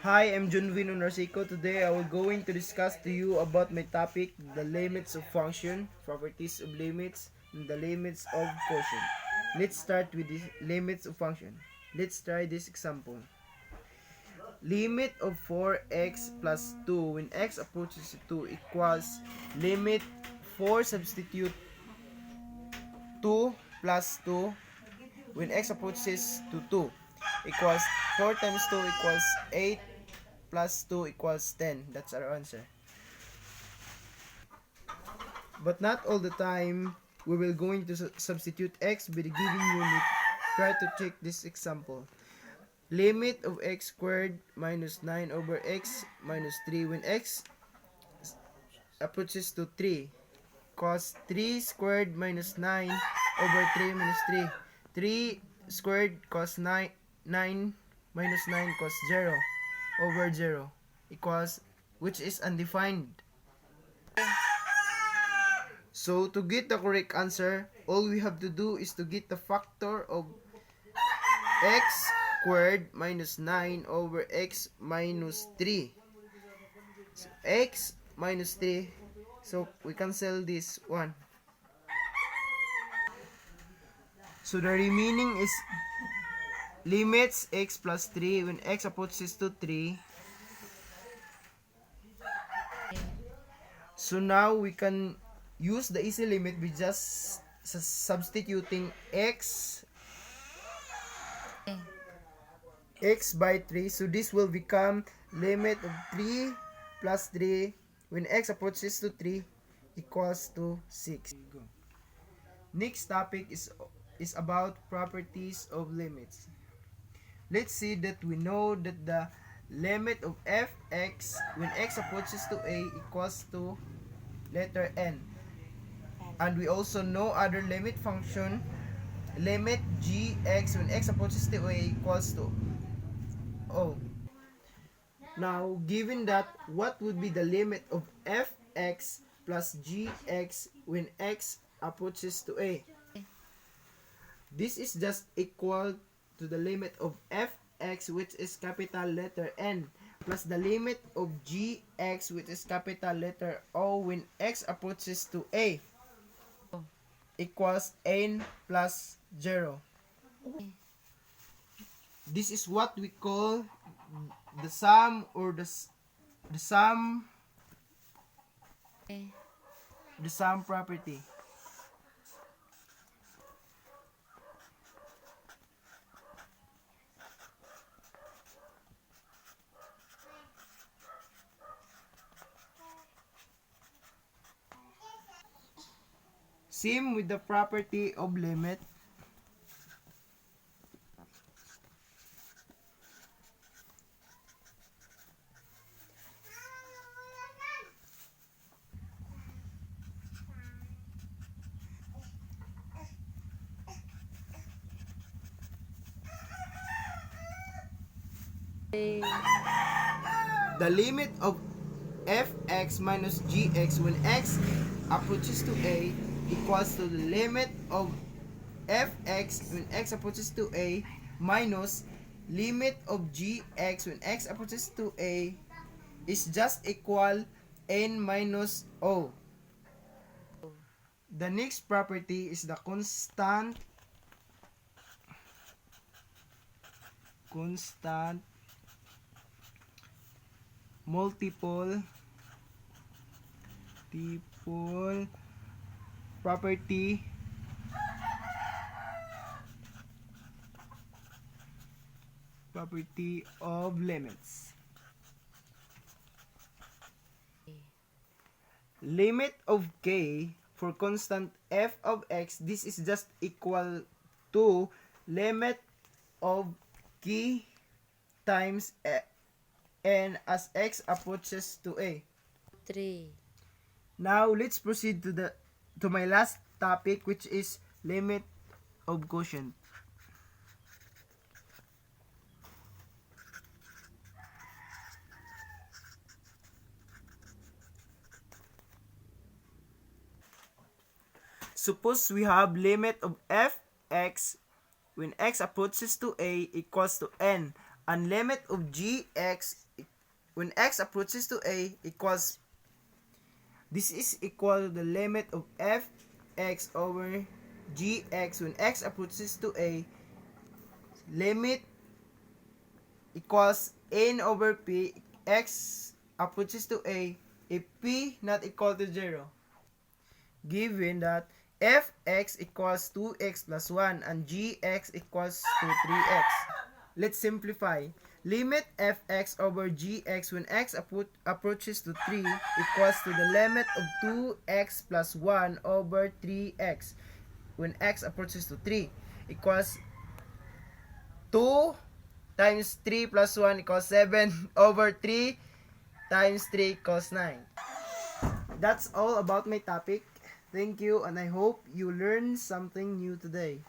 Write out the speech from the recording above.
Hi, I'm Junvin Narcico. Today I will going to discuss to you about my topic, the limits of function, properties of limits, and the limits of quotient. Let's start with the limits of function. Let's try this example. Limit of 4x plus 2 when x approaches to 2 equals limit 4 substitute 2 plus 2 when x approaches to 2 equals 4 times 2 equals 8 plus 2 equals 10. That's our answer. But not all the time we will going to substitute x by the given unit. Try to check this example. Limit of x squared minus 9 over x minus 3 when x approaches to 3. Cos 3 squared minus 9 over 3 minus 3. 3 squared cos 9 minus 9 cos 0 over 0 equals, which is undefined. So to get the correct answer, all we have to do is to get the factor of x squared minus 9 over x minus 3. So x minus 3. So we cancel this one. So the remaining is limits x plus 3 when x approaches to 3. So now we can use the easy limit by just substituting x by 3. So this will become limit of 3 plus 3 when x approaches to 3 equals to 6. Next topic is about properties of limits. Let's see that we know that the limit of fx when x approaches to a equals to letter n. And we also know other limit function, limit gx when x approaches to a equals to o. Now, given that, what would be the limit of fx plus gx when x approaches to a? This is just equal to the limit of fx, which is capital letter N, plus the limit of gx, which is capital letter O when x approaches to a, equals n plus 0. This is what we call the sum, or the sum property. Same with the property of limit. The limit of fx minus gx when x approaches to a equals to the limit of fx when x approaches to a minus limit of gx when x approaches to a is just equal n minus o. The next property is the constant multiple property of limits. Limit of k for constant f of x, this is just equal to limit of k times n as x approaches to a. 3. Now let's proceed to my last topic, which is limit of quotient. Suppose we have limit of fx when x approaches to a equals to n, and limit of gx when x approaches to a equals, this is equal to the limit of fx over gx when x approaches to a, limit equals n over p, x approaches to a if p not equal to 0. Given that fx equals 2x plus 1 and gx equals to 3x. Let's simplify. Limit fx over gx when x approaches to 3 equals to the limit of 2x plus 1 over 3x when x approaches to 3 equals 2 times 3 plus 1 equals 7 over 3 times 3 equals 9. That's all about my topic. Thank you, and I hope you learned something new today.